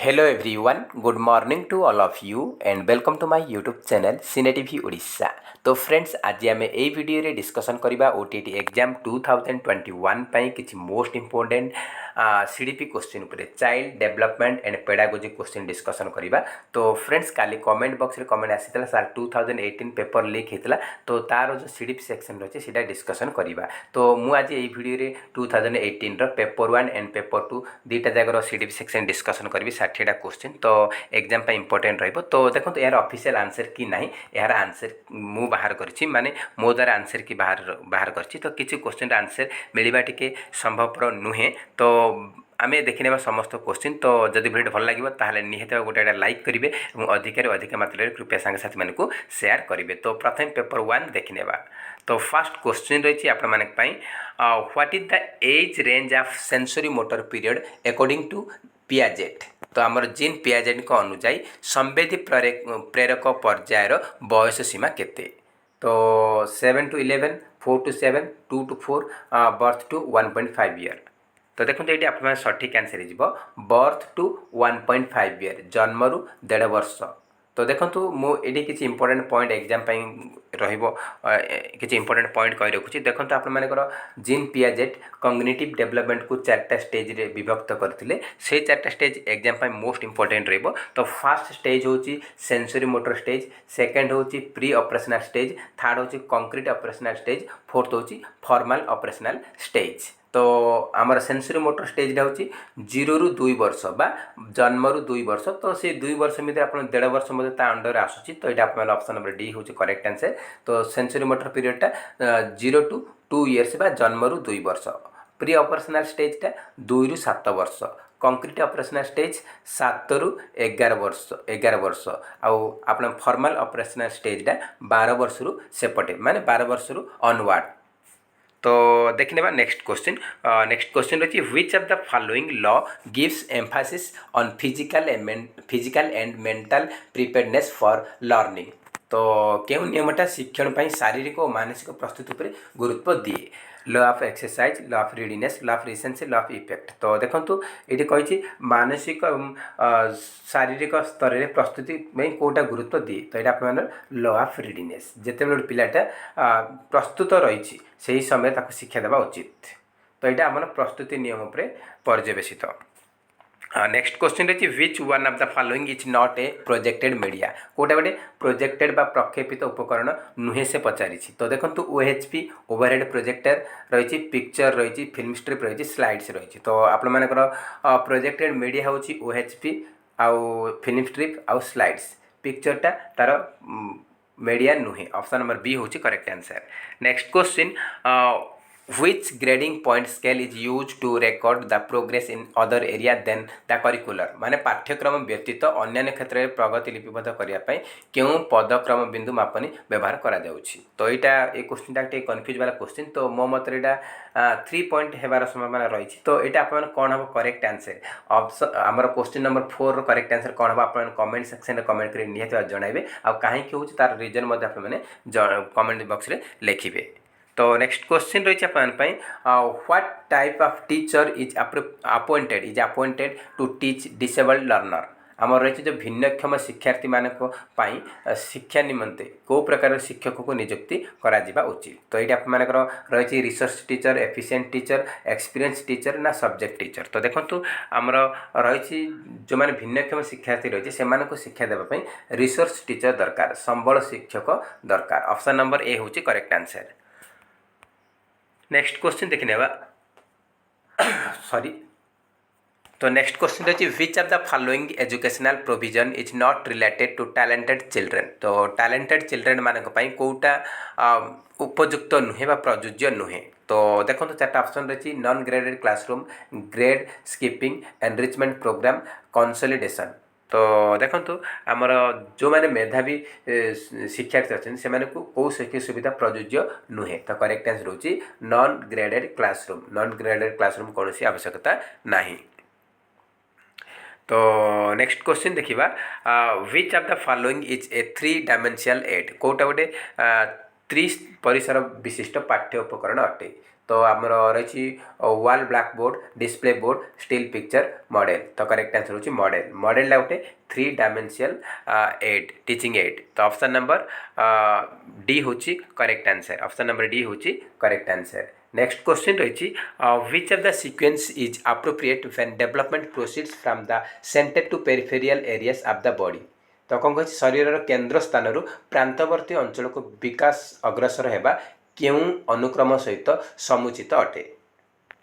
Hello everyone, good morning to all of you and welcome to my YouTube channel Cine TV Odisha। तो friends आज आम ये video discussion करवा OTT exam 2021 पाई किछि most important CDP question उपरे child development and pedagogy question discussion करवा। तो friends काली comment box रे कमेंट आसीतला सर 2018 पेपर लीक हेतला तो तार जो सीडीपी सेक्शन रही है डिस्कसन करवा। तो मु आज ये वीडियो रे 2018 रो पेपर 1 एंड पेपर 2 दुईटा जगह सीडीपी सेक्शन डिस्कसन करी 60टा क्वेश्चन। तो एग्जाम इंपोर्टेंट रहिबो। तो देखो यार ऑफिशियल आंसर कि नहीं यार आंसर मु बाहर करछि माने मो द्वारा आंसर की बाहर करछि। तो किछि क्वेश्चन आंसर मिलवा टिके संभवपर नुहे। तो आमे देखने समस्त क्वेश्चन। तो जदि वीडियो भल लगे ताहले निहत गोटे लाइक करेंगे और अधिक मात्रा कृपया सांग साथी मानक शेयर करेंगे। तो प्रथम पेपर 1 देखने। तो फर्स्ट क्वेश्चन रही आपण मानक what is the age range of sensory motor period according to Piaget. तो आमर जीन पियाजेट को अनुजाई संवेदी प्रेरक पर्यायर बयस सीमा केते। तो 7 to 11, 4 to 7, 2 to 4, birth to 1.5 year. तो देखो ये आप सठिक आंसर हो बर्थ टू 1.5 ईयर जन्म रु 1.5 वर्ष। तो देखो मुझे किसी इंपोर्टेंट पॉइंट एग्जाम किसी इंपोर्टेंट पॉइंट कही रखुच्छी। देखो आप जीन पियाजेट कॉग्निटिव डेवलपमेंट को 4टा स्टेज रे विभक्त करते से 4टा स्टेज एग्जाम मोस्ट इंपोर्टेंट रहिबो। तो फर्स्ट स्टेज होची सेंसरी मोटर स्टेज, सेकेंड होची प्री ऑपरेशनल स्टेज, थर्ड होची कंक्रीट ऑपरेशनल स्टेज, फोर्थ होची फॉर्मल ऑपरेशनल स्टेज। तो आमर सेंसरी मोटर स्टेज हूँ 0 ରୁ 2 वर्ष बा जन्म रु 2 वर्ष। तो से 2 वर्ष मध्य आप 1.5 वर्ष अंडर आसूँ। तो यहाँ आप ऑप्शन नंबर डी हूँ करेक्ट आंसर। तो सेंसरी मोटर पीरियडटा 0 to 2 इयर्स बा जन्म रु 2 वर्ष। प्री ऑपरेशनल स्टेजटा 2 ରୁ 7 वर्ष। कंक्रीट ऑपरेशनल स्टेज 7 ରୁ 11 वर्ष। आप फॉर्मल ऑपरेशनल स्टेजटा 12 वर्ष रु सेपटे माने 12 वर्ष रु ऑनवर्ड। तो देखने नेक्स्ट क्वेश्चन रही which of the following law gives Mphasis on physical and mental preparedness for learning. तो क्यों नियमटा शिक्षण पर शारीरिक और मानसिक प्रस्तुति पर गुरुत्व दिए। Law of exercise, law of readiness, law of recency, law of effect. तो देखो ये कही मानसिक शारीरिक स्तर में प्रस्तुति में कौटा गुरुत्व दिए। तो ये आप लॉ ऑफ रेडिनेस जिते बड़े पिलाटा प्रस्तुत रही से ही समय ताको शिक्षा देवा उचित। तो यहाँ आम प्रस्तुति नियम पर पर्यवेसित। नेक्स्ट क्वेश्चन रही which one of the following is not a projected media. कोटा गोटे प्रोजेक्टेड बा प्रक्षेपित उपकरण नुहे से पचारि। तो देखो ओएचपी ओवरहेड प्रोजेक्टर रही, पिक्चर रही, फिल्म स्ट्रिप रही, स्लाइड्स रही। तो आप प्रोजेक्टेड मीडिया हूँ ओएचपी आउ फिल्म स्ट्रिप आउ स्लाइड्स। पिक्चरटा तार मीडिया नुहे। ऑप्शन नंबर बी हूँ correct answer. Next question which grading point scale is used to record the progress in other area than the curricular। माने पाठ्यक्रम व्यतीत अन्य क्षेत्र में प्रगति लिपिबद्ध करने क्यों पदक्रम बिंदु मापनी व्यवहार करा जाउछि। तो यहाँ ये क्वेश्चन कन्फ्यूज वाला क्वेश्चन। तो मो मत 3 पॉइंट होबार संभावना रही। तो यहाँ आप कौन हम करेक्ट आंसर ऑप्शन आमर क्वेश्चन नंबर 4 करेक्ट आंसर कौन हम आप कमेंट सेक्शन में कमेंट कर निहत जनइबे आ कहीं हूँ तार रिजन कमेंट बॉक्स में लिखिए। तो नेक्स्ट क्वेश्चन रही what type of teacher is appointed to teach disabled learner. आम रही जो भिन्नक्षम शिक्षार्थी मानक शिक्षा निमंते को प्रकार शिक्षक को नियुक्ति करा उचित। तो ये आप रही research teacher, efficient teacher, experience teacher ना सब्जेक्ट टीचर। तो देखो आमर रही जो मैंने भिन्नक्षम शिक्षार्थी रही से शिक्षा देवाई रिसर्च टीचर दरकार, संबल शिक्षक दरकार। ऑप्शन नंबर ए हूँ करेक्ट आंसर। नेक्स्ट क्वेश्चन देखने सॉरी। तो नेक्स्ट क्वेश्चन रही which of the following educational provision is not related to talented children. तो टैलेंटेड चिल्ड्रेन मानक कौटा उपयुक्त नुहे बा प्रযোज्य नुहे। तो देखो 4टा ऑप्शन रही non graded classroom, grade skipping, enrichment program, consolidation. तो देखो आमर जो मैंने मेधावी शिक्षार्थी अच्छे से कौ शिक्षा सुविधा प्रযোज्य नुहे। तो करेक्ट आंसर होची non graded classroom. Non graded classroom कौन सी आवश्यकता नहीं। तो नेक्स्ट क्वेश्चन देखा which of the following is a 3 dimensional aid. कौटा गोटे 30 परिसर विशिष्ट पाठ्य उपकरण अटे। तो आमर रही wall black board display board still picture model तो करेक्ट आंसर होची मॉडल मॉडल गोटे 3 डायमेंशनल एड टीचिंग एड तो ऑप्शन नंबर डी होची correct answer option number D होची करेक्ट आंसर नेक्स्ट क्वेश्चन रही which of the sequence is appropriate when development proceeds from the centre to peripheral areas of the body तो कौन कही शरीर केन्द्र स्थान प्रांतवर्ती अंचल को विकास अग्रसर होगा क्यों अनुक्रम सहित समुचित अटे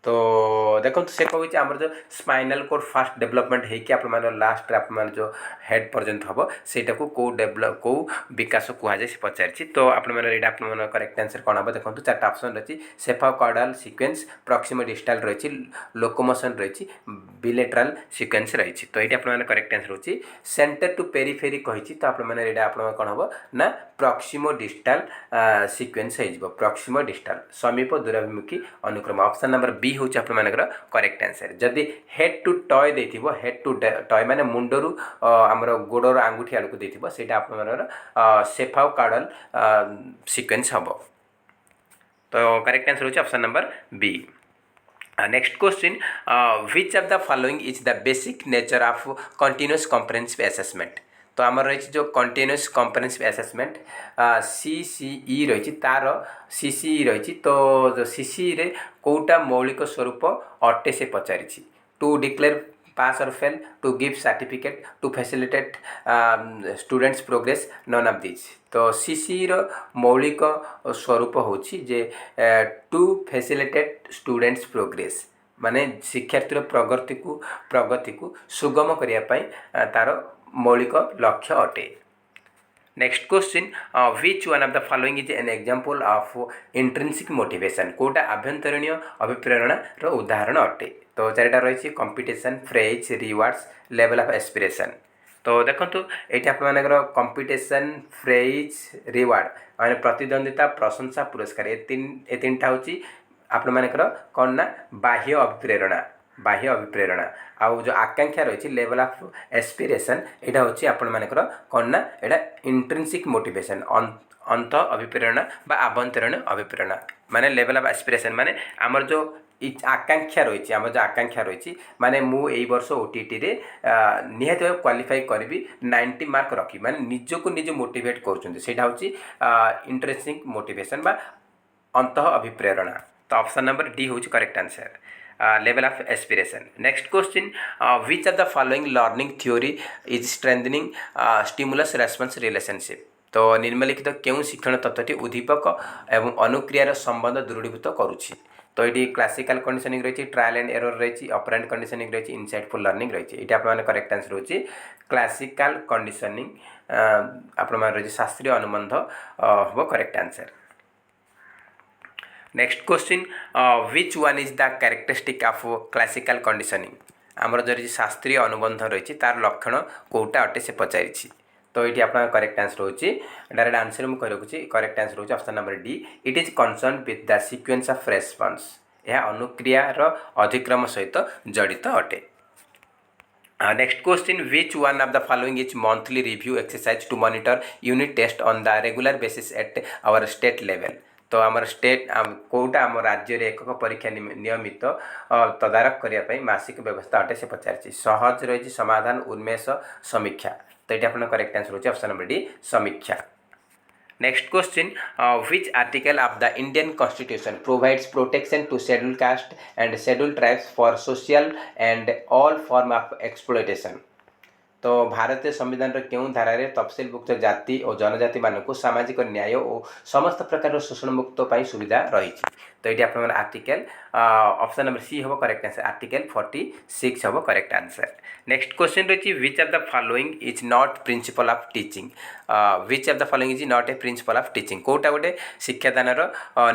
तो देखो से कहूँ आम जो स्पाइनल कोड फास्ट डेवलपमेंट होकर लास्ट आप जो हेड पर्यंत हम सेटा को कौ डेवलप कौ विकास कहुए से पचारि तो आपने करेक्ट आंसर कौन हम देखो 4टा ऑप्शन रही सेफाकॉर्डल सीक्वेंस प्रॉक्सिमो डिस्टल रही लोकोमोशन रही बिलेटरल सीक्वेंस रही तो ये आपने करेक्ट आंसर होची सेंटर टू पेरिफेरी कही तो आपने कौन हम ना प्रॉक्सिमो डिस्टल सीक्वेंस हो प्रॉक्सिमो डिस्टल समीप दूराभिमुखी अनुक्रम ऑप्शन नंबर बी हूँ आपर करेक्ट आंसर जदि हेड टू टय दे हेड टू टय माने मुंडरू आमर गोड़र आंगुठी आड़ को देथिबो सेटा आपर सेफाकॉर्डल सीक्वेंस हम तो करेक्ट आंसर होची option number B next question which of the following is the basic nature of continuous comprehensive assessment तो आमर रही जो कंटीन्यूअस कॉम्प्रिहेंसिव असेसमेंट सीसीई रही तार सीसीई रही तो सीसीई रे कोटा मौलिक स्वरूप अटे से पचारि टू डिक्लेयर पास और fail to give certificate to facilitate students progress none of this तो सीसीई रो मौलिक स्वरूप होची जे टू फैसिलिटेट स्टूडेंट्स प्रोग्रेस माने शिक्षार्थी प्रगति को सुगम करने तार मौलिक लक्ष्य अटे next question which one of the following is an example of intrinsic motivation कोटा आभ्यंतरणीय अभिप्रेरणा उदाहरण अटे तो 4टा रही competition praise rewards level of aspiration तो देखो ये आपर कंपिटिशन फ्रेज रिवार्ड माने प्रतिद्वंदिता प्रशंसा पुरस्कार ये 3टा हूँ आपर कौन ना बाह्य अभिप्रेरणा आउ जो आकांक्षा रही लेवल ऑफ एस्पिरेशन यहाँ हूँ आपर कौन ना यहाँ इंट्रिंसिक मोटिवेशन अंत अभिप्रेरणा बा आभ्यंतरीण अभिप्रेरणा माने लेवल ऑफ एस्पिरेशन माने आमर जो आकांक्षा रही आम जो आकांक्षा रही माने मु एई वर्ष ओटीटी रे निहाती भाव क्वालिफाई करी 90 मार्क रखी माने निजको निज मोटिवेट कर इंट्रेंसिक मोटिवेशन बा अंत अभिप्रेरणा तो ऑप्शन नंबर डी हूँ correct answer level of aspiration next question which of the following learning theory is strengthening stimulus response relationship तो निम्नलिखित क्यों शिक्षण तत्वटी उद्दीपक एवं अनुक्रियार संबंध दृढ़ीभूत करुछि तो ये क्लासिकल कंडीशनिंग रही ट्रायल एंड एरर रही ऑपरेंट कंडीशनिंग रही इनसाइटफुल लर्निंग रही ये आप करेक्ट आंसर होची क्लासिकल कंडीशनिंग आप रही शास्त्रीय अनुबंध हम correct answer next question which one is the characteristic of classical conditioning आमर जो शास्त्रीय अनुबंध रही तार लक्षण कोटा अटे से पचारि तो ये आप करेक्ट आंसर होची डायरेक्ट आंसर मुझे रखुच्छी करेक्ट आंसर होची option number D it is concern with the sequence of response यह अनुक्रियार अधिक्रम सहित जड़ित अटे next question which one of the following is monthly review exercise to monitor unit test on the regular basis at our state level तो आमर state quota आम राज्य रे एकक परीक्षा नियमित तदारख करने मासिक व्यवस्था अटे से पचारि सहज रही समाधान उन्मेष समीक्षा तो ये आप करेक्ट आंसर होची ऑप्शन नंबर डी समीक्षा next question which article of the Indian constitution provides protection to schedule caste and schedule tribes for social and all form of exploitation तो भारतीय संविधान क्यों धारा तफसिलभुक्त जाति और जनजाति मानक सामाजिक न्याय और समस्त प्रकार शोषण मुक्त सुविधा रही तो ये आप आर्टिकल ऑप्शन नंबर सी हम करेक्ट आंसर आर्टिकल 46 हम करेक्ट आंसर नेक्स्ट क्वेश्चन रही which of the following is not principle of teaching which of the following is not a principle of teaching कोटा गोटे शिक्षादानर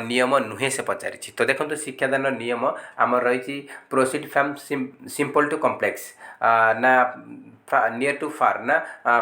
नियम नुहे से पचारि तो देखो शिक्षादान नियम आम रही proceed from simple to complex ना नियर टू फार ना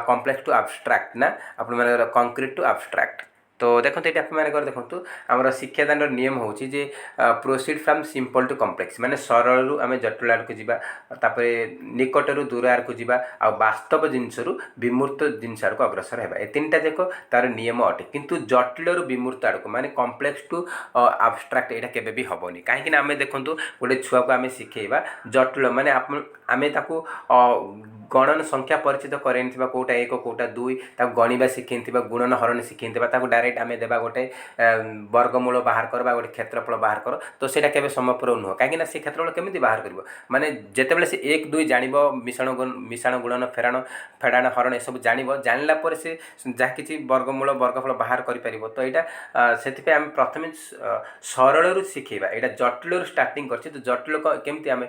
कॉम्प्लेक्स टू एब्स्ट्रैक्ट ना आप कंक्रीट टू एब्स्ट्रैक्ट तो देखो ये आप देखो आम शिक्षादान नियम हूँ जे proceed from simple to complex माने सरल रु आम जटिल आड़ को जापर निकट रु दूर आड़ को जा वास्तव जिनस विमूर्त जिनस आड़ को अग्रसर है ए तीन टाक तार नियम अटे किंतु जटिल रु विमूर्त आड़ को माने कॉम्प्लेक्स टू आब्स्ट्राक्ट यहाँ केबे भी हेनी कहीं आम देखूँ गोटे छुआ को आम शिखेबा जटिल माने आम गणन संख्या परिचित करें कौटा एक कौटा दुई गणिबा शिखे गुणन हरण शिखे डायरेक्ट आम देवा गोटे वर्गमूल बाहर कर गोटे क्षेत्रफल बाहर कर तो सेटा केबे संभवपर नुह कहीं से क्षेत्रफल केमी बाहर कर माने जितेबाला से एक दुई जान मिशाण गुणन फेड़ाण हरण सब जानला से जहाँ कि वर्गमूल वर्गफल बाहर कर तो यहाँ से प्रथम सरल शिखेबा यहाँ जटिल स्टार्टिंग कर जटिल केमती आम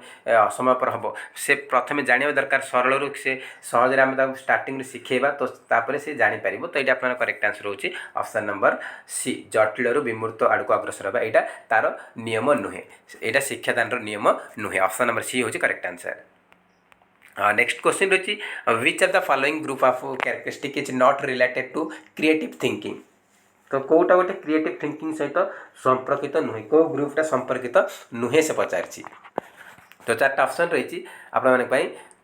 समय पर हम से प्रथम जाना दरकार सरल से सहजरे आम स्टार्टिंग शिखेबा तो तापर से जापर तो ये आप करेक्ट आंसर होची ऑप्शन नंबर सी जटिल विमूर्त आड़ को अग्रसर होगा यहाँ तार नियम नुहे यहाँ शिक्षादान नियम नुहे ऑप्शन नंबर सी होची करेक्ट आंसर। नेक्स्ट क्वेश्चन रही which of the following group of characteristic is not related to creative thinking तो कौटा गोटे क्रिएटिव थिंकिंग सहित संपर्कित नुहे कौ ग्रुपटा संपर्कित नुहे से पचार तो चार्टा ऑप्शन रही आप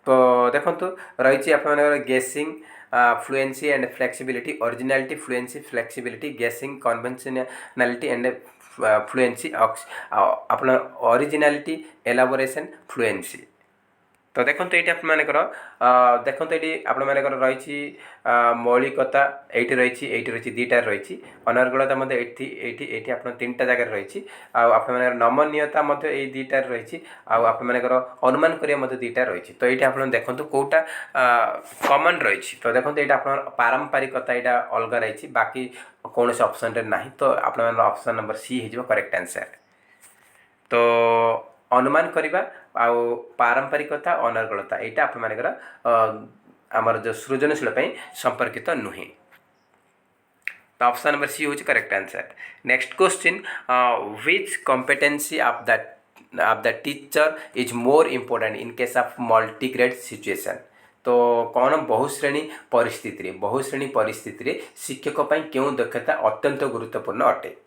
तो देखो रही आप गेसिंग fluency and flexibility originality fluency flexibility गेसिंग कन्वेंशनलिटी एंड फ्लुएंसी आप ओरिजिनालिटी एलाबोरेशन फ्लुएंसी तो देखो ये आपर देखो ये आपर रही मौलिकता ये रही दीटार रही अनर्गलता ये आप तीन टा जगह रही आप नमनीयता ये दीटार रही आपर अनुमान करिया दीटा रही तो ये आप देखो कौटा कमन रही तो देखो ये आप पारंपरिकता यहाँ अलग रही बाकी कौन से ऑप्शन रे ना तो आप ऑप्शन नंबर सी हो करेक्ट आंसर तो अनुमान करवा आउ पारंपरिकता अनर्गलता यहाँ आप आमर जो सृजनशील संपर्कित नुहे तो ऑप्शन नंबर सी होची correct answer. Next question which competency of the teacher is more important in case of multi grade situation तो कौन बहुश्रेणी परिस्थिति शिक्षक क्यों दक्षता अत्यंत गुरुत्वपूर्ण अटे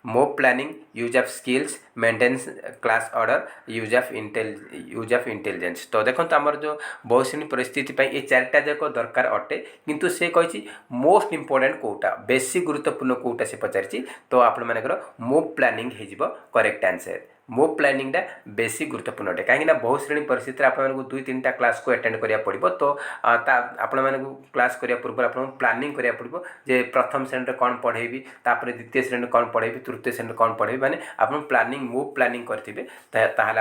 mob planning use of skills maintenance class order use of intelligence तो देखो आमर जो बहुश्रेणी परिस्थिति ये चार्टा जाक दरकार अटे किंतु से कही मोस्ट इंपोर्टेंट कौटा बेसी गुरुत्वपूर्ण कौटा से पचारि तो आपण मानकर मोब प्लानिंग हो करेक्ट आंसर मोब प्लानिंगटा बेसी गुरुत्वपूर्ण अटे कहीं बहुश्रेणी परिस्थिति आप दुई तीन क्लास को अटेंड करा पड़ो तो आपण क्लास करा पूर्व आप प्लानिंग करा पड़ो जे प्रथम श्रेणी कौन पढ़ेबी तापर द्वितीय श्रेणी कौन पढ़ेबी तृतीय श्रेणी कौन पढ़ेबी माने आप प्लानिंग मोब प्लानिंग करेंगे ताहले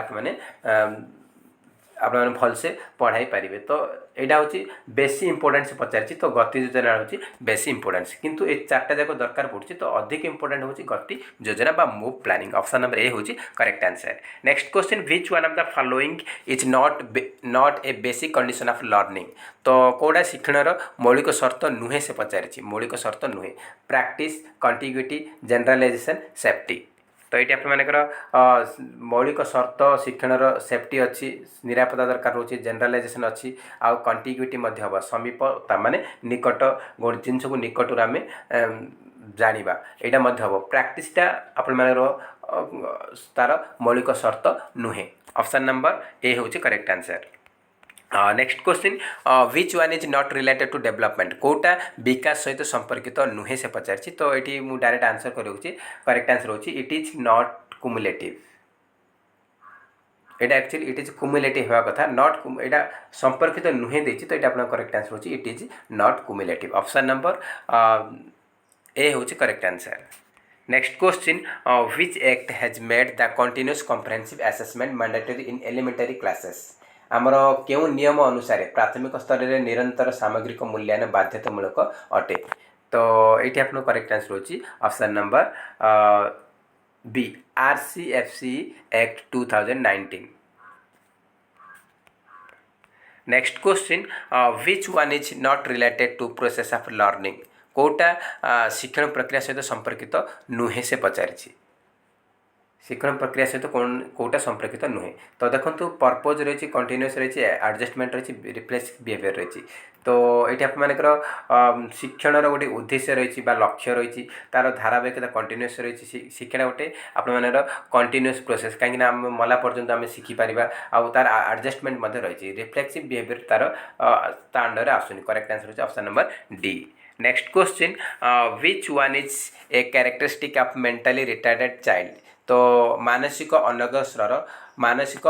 आप भल से पढ़ाई पारे तो यहाँ हूँ बेसी इंपोर्टेंट से पचारि तो गति योजना हूँ बेसी इंपोर्टेंस किंतु ये चार्टा जाक दरकार पड़े तो अधिक इंपोर्टेंट हूँ गति योजना बा move planning option number A हूँ correct answer. Next question which one of the following is not a basic condition of learning तो कौटा शिक्षण मौलिक शर्त नुहे से पचारि मौलिक शर्त नुहे प्रैक्टिस कंटिग्यूटी जनरलाइजेशन सेफ्टी तो ये आप मौलिक शर्त शिक्षण सेफ्टी अच्छी निरापत्ता दरकार रोचे जनरलाइजेशन अच्छी आउ कंटिग्यूटी हम समीप माने निकट गोटे जिनस को निकट आम जाना यहाँ हम प्राक्टिसटा आपण तार मौलिक शर्त नुहे ऑप्शन नंबर ए हूँ correct answer. Next question which one is not related to development कौटा विकास सहित संपर्कित नुहे से पचारि तो ये मुझे डायरेक्ट आंसर कर करेक्ट आंसर होची इट इज नॉट कुमुलेटिव एटा एक्चुअली इट इज कुमुलेटिव होगा कथा नॉट एटा संपर्कित नुहे देछि तो ये करेक्ट आंसर होची it is not cumulative option number A होची correct answer. Next question which act has made the continuous comprehensive assessment mandatory in elementary classes आमर क्यों नियम अनुसार प्राथमिक स्तर में निरंतर सामग्रिक मूल्यांकन बाध्यतामूलक अटे तो ये आप करेक्ट आंसर होची option number B RCFC act 2019। Next question which one is not related to process of learning कौटा शिक्षण प्रक्रिया सहित संपर्कित नुहे से पचारि शिक्षण प्रक्रिया सहित कौन कौटा संपर्कित नुहे। तो देखो पर्पज रही कंटिन्यूअस रही एडजस्टमेंट रही रिफ्लेक्सिव बिहेवियर रही। तो ये आपर शिक्षण गोटे उद्देश्य रही लक्ष्य रही तार धारावाहिकता कंटिन्यूअस रही। शिक्षा गोटे आपर कंटिन्यूअस प्रोसेस कहीं आम मला पर्यंत आम शिखिपर आउ तार एडजस्टमेंट रही। रिफ्लेक्सिव बिहेवियर तार अंडर आसुनी। करेक्ट आंसर होची option number D. Next question which one is a characteristic of mentally retarded child. तो मानसिक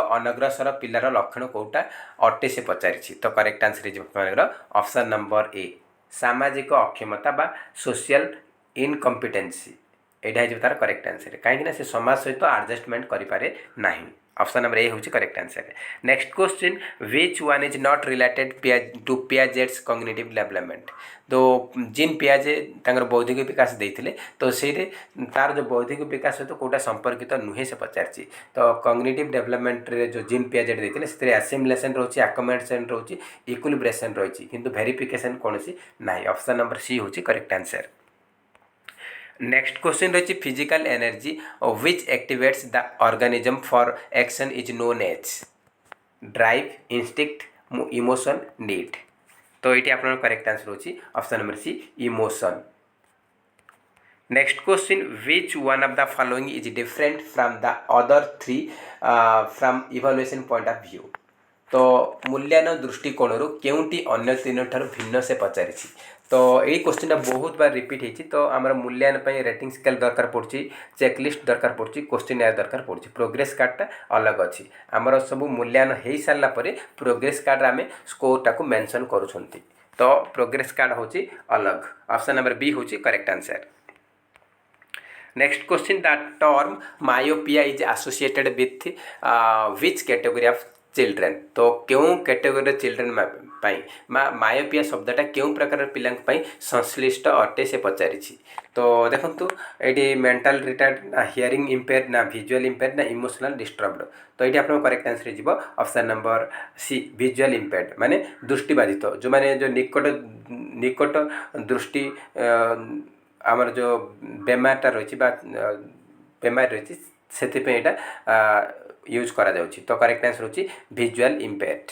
अनग्रसर पिलार लक्षण कौटा अटे से पचारि। तो करेक्ट आंसर ऑप्शन नंबर ए सामाजिक अक्षमता बा सोशल इनकम्पिटेन्सी। यहाँ हो तार करेक्ट आंसर कहीं से समाज सहित एडजस्टमेंट करें ना। ऑप्शन नंबर ए हूँ correct answer. Next question which one is not related to Piaget's cognitive development. तो जीन पियाजे तांकर बौद्धिक विकास देते तो से तार जो बौद्धिक विकास सहित कौटा संपर्कित नुहे से पचारि। तो कॉग्निटिव डेवलपमेंट रे जो जीन पियाजेट देते से एसिमिलेशन रोचे अकोमोडेशन रोचे इक्विलिब्रेशन रही किंतु वेरिफिकेशन कौन ना। ऑप्शन नंबर सी हूँ करेक्ट आंसर। नेक्स्ट क्वेश्चन रही physical energy which activates the organism for action is known as drive instinct emotion need. तो ये आप करेक्ट आंसर होची option number C emotion. Next question which one of the following is different from the other three from evaluation point of view. तो मूल्यांकन दृष्टिकोण केउंटी अन्य तीन ठार भिन्न से पचारि। तो यही क्वेश्चन बहुत बार रिपीट होती। तो आम मूल्यांकन रेटिंग स्केल दरकार पड़ी चेकलिस्ट दरकार पड़ी क्वेश्चन एयर दरकार पड़ी प्रोग्रेस कार्डटा अलग अच्छी आमर सब मूल्यांकन हो सारापर प्रोग्रेस कार्ड आम स्कोरटा को मेंशन करुँच। तो प्रोग्रेस कार्ड हूँ अलग। ऑप्शन नंबर बी हूँ correct answer. Next question the term myopia is associated with which category of children. तो क्यों कैटेगोरी चिल्ड्रेन मायोपिया शब्दटा क्यों प्रकार पिला संश्लिष्ट अटे से पचारि। तो देखो ये मेंटल रिटार्ड ना हियरिंग इम्पेयर ना विजुअल इम्पेयर ना इमोशनल डिस्टर्ब्ड। तो ये आप करेक्ट आंसर हो option number C visual impaired माने दृष्टिबाधित जो माने जो निकट दृष्टि आमर जो बेमारटा रही बेमार रही से यूज करा जाउछि। तो करेक्ट आंसर होछि visual impaired.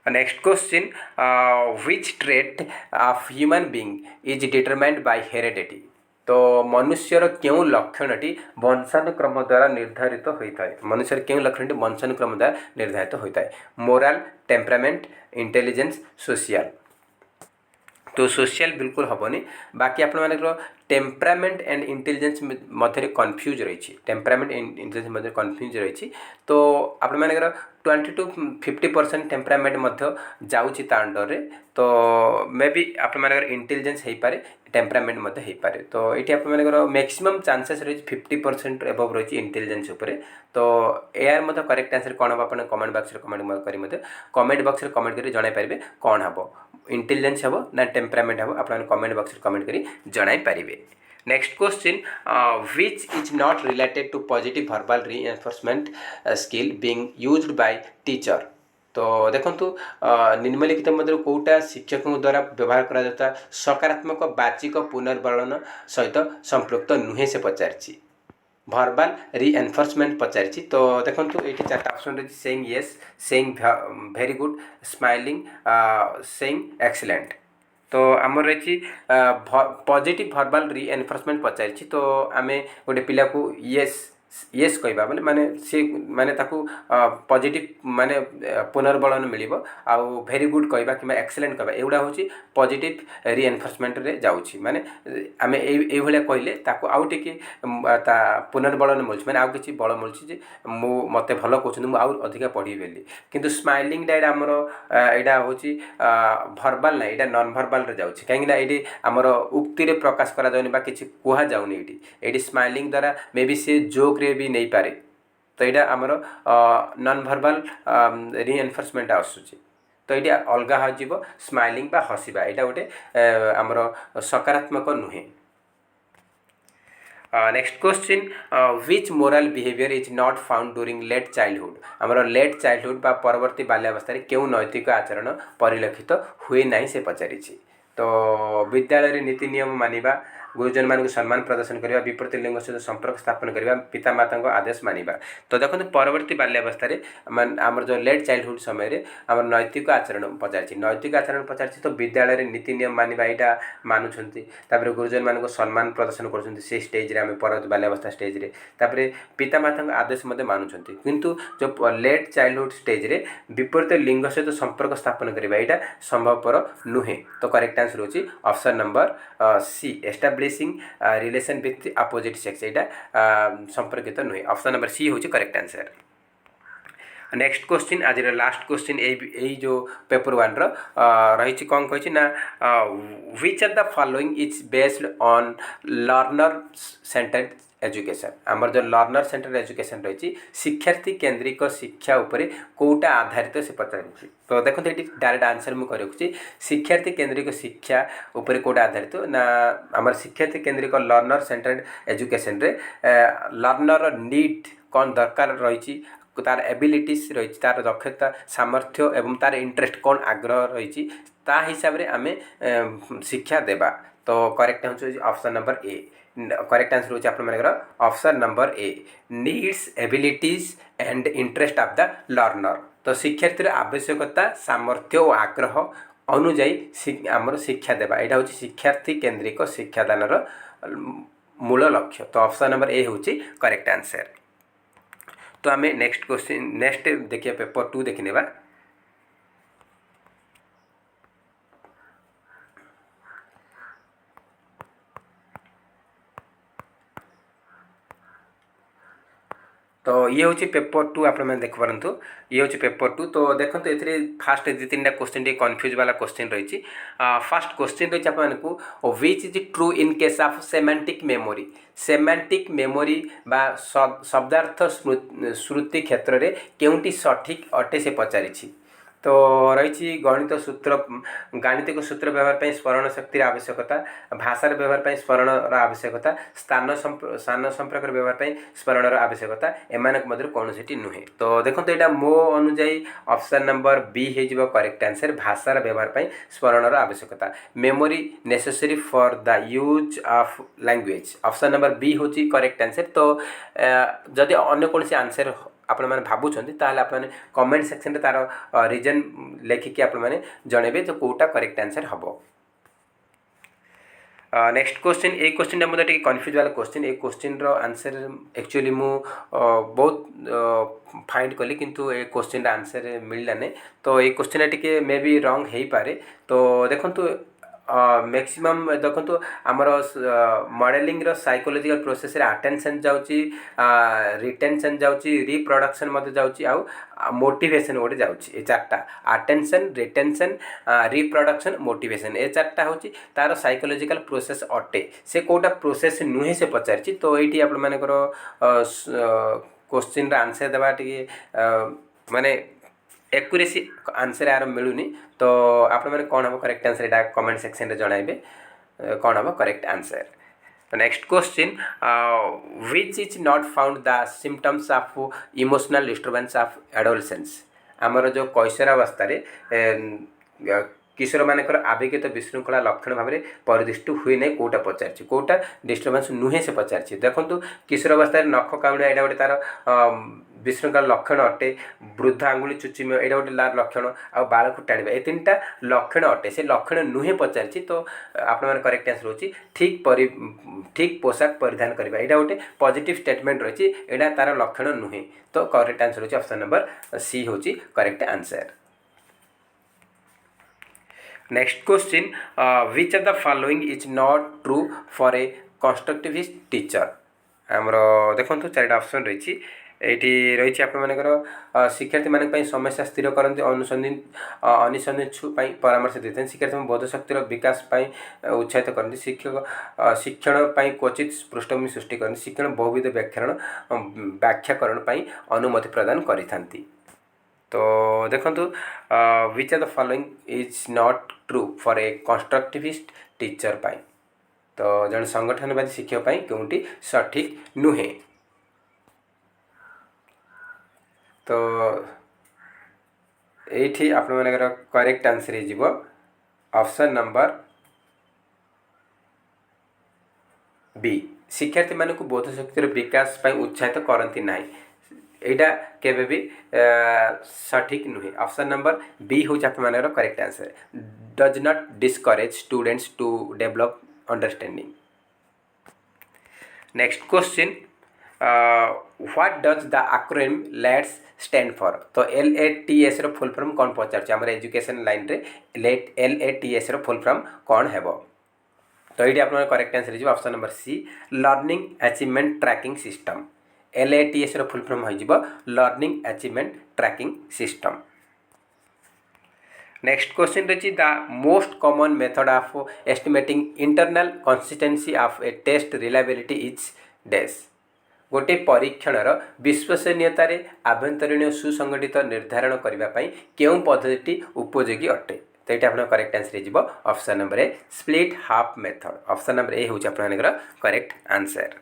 Next question which trait of human being is determined by heredity. तो मनुष्यर क्यों लक्षणटी वंशानुक्रम द्वारा निर्धारित होता है। मनुष्यर क्यों लक्षणटी वंशानुक्रम द्वारा निर्धारित होता है। Moral temperament intelligence social. तो सोशल बिल्कुल हेनी बाकी आपर टेम्परामेंट एंड इंटेलिजेंस मध्य कन्फ्यूज रही टेम्परामेंट एंड इंटेलिजेंस मध्य कन्फ्यूज रही। तो आपर 20 to 50% टेम्परामेंट जाऊँगी अंडर रे। तो मे बी आपर इंटेलिजेंस हो पारे टेम्परामेंट हो पारे। तो ये आपर मैक्सिमम चांसेस रही 50% एबव रही इंटेलिजेंस उपरे। तो यार करेक्ट आंसर कौन हम आप कमेंट बॉक्स कमेंट कर कमेंट बॉक्स कमेंट कर जन पारे कौन हम इंटेलिजेंस हम ना टेम्परामेंट हम आप कमेंट बॉक्स कमेंट कर जन पारे। Next question which is not related to positive verbal reinforcement skill being used by teacher. तो देखो निम्नलिखित मध्य कौटा शिक्षकों द्वारा व्यवहार करा जाता सकारात्मक बाचिक पुनर्वर्णन सहित संपृक्त नुहे से पचारि वर्बल रीएनफोर्समेंट पचारि। तो देखो ये चार्ट ऑप्शन रही saying yes saying very good smiling saying excellent. तो आमर रही पॉजिटिव वर्बल रीएनफोर्समेंट पचारि। तो आम गोटे पिला को यस यस कहवा माने सी माने ताकू पॉजिटिव माने पुनर्बलन मिलिबो आउ वेरी गुड कहवा कि एक्सीलेंट कहवा एगुड़ा हूँ पॉजिटिव रीएनफोर्समेंट रे जाउछि। माने आम ये कहले ताकू आउ टिके पुनर्बलन मिलुछि माने आउ किछि बल मिलुछि जे मु मते भलो कहउछन मु आउ अधिका पढ़ी बेली। किंतु स्माइलिंग डा हमर एडा होछि वर्बल ना एडा नॉन वर्बल रे जाउछि काहेकि ना एडी हमर उक्ति रे प्रकाश करा जाउनी बा किछि कुहा जाउनी। एडी स्माइलिंग द्वारा मे बी से जोक रे भी नहीं पारे। तो यहाँ आमर नॉन वर्बल रीएनफोर्समेंट आसुची। तो ये अलग हो स्माइलिंग बा हसवा यहाँ गोटे आमर सकारात्मक नुहे। Next question which moral behaviour is not found during late childhood. आमर लेट चाइल्डहुड बा परवर्ती बाल्यावस्था क्यों नैतिक आचरण परिलक्षित हुए ना से पचारि। तो विद्यालय नीति नियम मानिबा गुरुजन मान सम्मान प्रदर्शन करवा विपरीत लिंग सहित संपर्क स्थापन करवा पितामाता आदेश मानिबा। तो देखो परवर्ती बाल्यावस्था आम जो लेट चाइल्डहुड समय आम नैतिक आचरण पचार नैतिक आचरण पचार तो विद्यालय नीति नियम मानिबा यहाँ मानुंट गुरुजन मान सम्मान प्रदर्शन कर स्टेज आम परवर्ती बाल्यावस्था स्टेज पितामाता आदेश मानुंट किंतु जो लेट चाइल्डहुड स्टेज रे विपरीत लिंग सहित संपर्क स्थापन करवा यहाँ संभवपर नुहे। तो करेक्ट आंसर होची option number C establishing relation with opposite sex यहाँ संपर्कित नुहे। ऑप्शन नंबर सी होची करेक्ट आंसर। नेक्स्ट क्वेश्चन आज लास्ट क्वेश्चन यही जो पेपर वन रही कौन कही ना which of the following is based on learner centred education. आमर जो लर्नर सेंटर एजुकेशन रही शिक्षार्थी केन्द्रिक शिक्षा उपरे कोटा आधारित से पचार। तो देखो ये डायरेक्ट आंसर मुझे रखुच्छी शिक्षार्थी केन्द्रिक शिक्षा उपरे कोटा आधारित ना आमर शिक्षार्थी केन्द्रिक लर्नर सेंटर्ड एजुकेशन रे लर्नर नीड कौन दरकार रही तार एबिलिटीज रही तार दक्षता सामर्थ्य एवं तार इंटरेस्ट कौन आग्रह रही हिसाब से आम शिक्षा देवा। तो करेक्ट आंसर ऑप्शन नंबर ए। करेक्ट आंसर होची आपनकर option number A needs abilities and interest of the learner. तो शिक्षार्थी आवश्यकता सामर्थ्य और आग्रह अनुजाई आमर शिक्षा देवा यहाँ हूँ शिक्षार्थी केन्द्रिक शिक्षादान मूल लक्ष्य। तो ऑप्शन नंबर ए हूँ करेक्ट आंसर। तो आम नेक्स्ट क्वेश्चन नेक्स्ट देखिए पेपर 2 देखने। तो ये हूँ पेपर 2 आप देख पारतु ये हूँ पेपर 2। तो देखो ये फास्ट दु तीन क्वेश्चन कन्फ्यूज वाला क्वेश्चन रही। फास्ट क्वेश्चन रही आपको which is true in case of semantic memory. Semantic memory बा शब्दार्थ श्रुति क्षेत्र में केउंटी सठिक अटे से पचारि। तो रही गणित सूत्र गाणितिक सूत्र व्यवहार पर स्मरण शक्ति आवश्यकता भाषार व्यवहार पर स्मरण आवश्यकता स्थान संपर्क व्यवहार पर स्मरण आवश्यकता एमानक मध्य कौन सी नुहे। तो देखो यहाँ मो अनुजाई ऑप्शन नंबर बी हो करेक्ट आंसर भाषार व्यवहार पर स्मरण आवश्यकता memory necessary for the use of language. Option number B हूँ करेक्ट आंसर। तो जदि अन्य कौन आंसर आपण मैंने भावुंट ताल आप कमेंट सेक्शन तार रिजन लिखिकी आप जनइबे जो कौटा करेक्ट आंसर हम। नेक्स्ट क्वेश्चन ये क्वेश्चन मतलब कन्फ्यूज वाला क्वेश्चन। ये क्वेश्चन आंसर एक्चुअली मु बहुत फाइंड कली किंतु ये क्वेश्चन आंसर मिलला नहीं। तो ये क्वेश्चन टी मे बी रंग हो पारे। तो देखो मैक्सिमम देखो आमर मॉडलिंग साइकोलॉजिकल प्रोसेस रे अटेंशन जाउची रिटेंशन जाउची रिप्रोडक्शन मत जाउची आउ मोटिवेशन गोटे जाउची। ए चारटा अटेंशन रिटेंशन रिप्रोडक्शन मोटिवेशन ए चारटा होची तार साइकोलॉजिकल प्रोसेस अटे से कोटा प्रोसेस नुहे से पचारची। तो ये आप क्वेश्चन आंसर देवा टी माने एक्यूरेसी आंसर यार मिलूनी। तो आप कौन हम करेक्ट आंसर यहाँ कमेंट सेक्शन रे जणाइबे कौन हम correct answer. Next question which is not found the symptoms of emotional disturbance of adolescence. आमर जो कैशोरावस्था किशोर मानकर आवेगित विशृंखला लक्षण भाव में परिदृष्ट हुए ना कौटा पचार कौटा डिस्टर्बेंस नुहे से पचार। देखो किशोरावस्था नख कामुड़ा यहाँ गोटे तार विशृंखला लक्षण अटे वृद्ध आंगुली चुचिम यहाँ गोटे लक्षण आ बाल को टाणा ये 3टा लक्षण अटे से लक्षण नुहे पचार। तो आप करेक्ट आंसर होची ठीक पोशाक परिधान करवा यहाँ गोटे पॉजिटिव स्टेटमेंट रही यहाँ तार लक्षण नुहे। तो करेक्ट आंसर होची ऑप्शन नंबर सी होची correct answer. Next question which of the following is not true for a constructivist teacher. आमर देखो 4टा ऑप्शन रही ये रही आपर शिक्षार्थी मान समस्या स्थिर करते अनुसंधान परामर्श देते हैं शिक्षार्थी बोधशक्तिर विकास उत्साहित करते शिक्षक शिक्षण क्वचित पृष्ठभूमि सृष्टि करते शिक्षण बहुविध व्याख्याकरण अनुमति प्रदान करि। तो देखो which of the following is not true for a constructivist teacher पाई। तो जन संगठनवादी शिक्षक क्योंटी सठिक नुहे। तो ये आप करेक्ट आंसर हो ऑप्शन नंबर बी शिक्षार्थी मानक बोध शक्तिर विकास पर उत्साहित करती ना यहाँ केवे भी सठिक नुहे ऑप्शन नंबर बी हूँ आपर correct answer does not discourage students to develop understanding next question what does the acronym LATS stand for तो LATS रो फुल फॉर्म कौन पचार आम एजुकेशन लाइन रे LATS रो फुल फॉर्म कौन है तो ये आप करेक्ट आंसर हो option number C learning achievement tracking system LATS रो फुल फॉर्म हो learning achievement tracking system next question रही the most common method of estimating internal consistency of a test reliability is dash गोटे परीक्षणर विश्वसनीयतार आभ्यंतरीण सुसंगठित निर्धारण करने केउं पद्धति उपयोगी अटे तो ये आप करेक्ट आंसर हो option number A split half method option number A हूँ आपंकर करेक्ट आंसर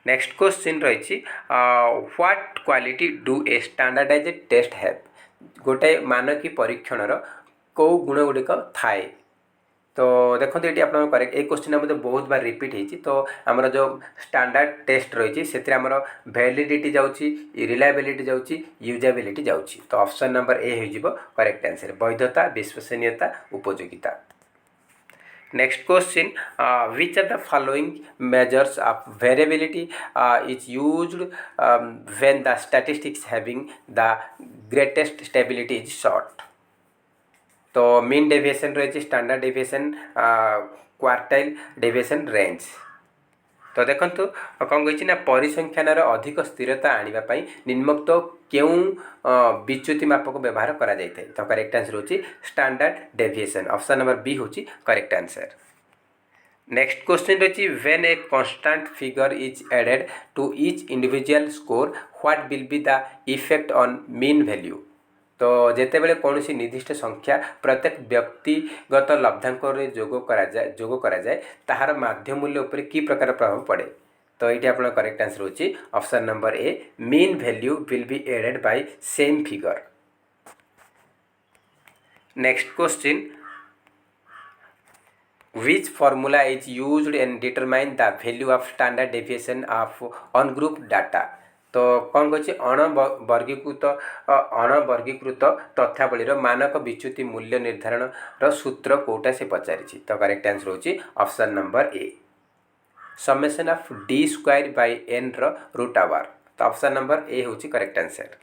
नेक्स्ट क्वेश्चन रही what quality do a standardised test have गोटे मानकी परीक्षणर कौ गुण गुड़िक थाए तो देखो ये आप करेक्ट एक क्वेश्चन मुझे बहुत बार रिपीट होती तो आमर जो स्टैंडर्ड टेस्ट रही से आमर वैलिडिटी जाऊँगी रिलायबिलिटी जाऊँगी यूजेबिलिटी जाऊँगी तो ऑप्शन नंबर ए हो करेक्ट आंसर वैधता विश्वसनीयता उपयोगिता next question which are the following measures of variability is used when the statistics having the greatest stability is short तो मीन डेविएशन रही standard deviation quartile deviation range तो देखो कौन कही ना परिसंख्यान अधिक स्थिरता आने निम्नोक्त क्यों विच्युति मापक व्यवहार करा जाए तो करेक्ट आंसर होची standard deviation option number B होची करेक्ट आंसर नेक्स्ट क्वेश्चन रही when a constant figure is added to each individual score what will be the effect on mean value तो जिते बड़े कौन सी निर्दिष्ट संख्या प्रत्येक व्यक्तिगत लब्धांक जोग करा जाए ताहार माध्य मूल्य उपर की प्रकार प्रभाव पड़े तो ये आप करेक्ट आंसर होची option number A mean value will be added by same figure next question which formula is used and determine the value of standard deviation of on-group data तो कौन कहे अणवर्गीकृत तथ्यावली मानक विच्युति मूल्य निर्धारण सूत्र कोटा से पचारि तो करेक्ट आंसर होची option number A summation of d square by n root over तो ऑप्शन नंबर ए होची correct answer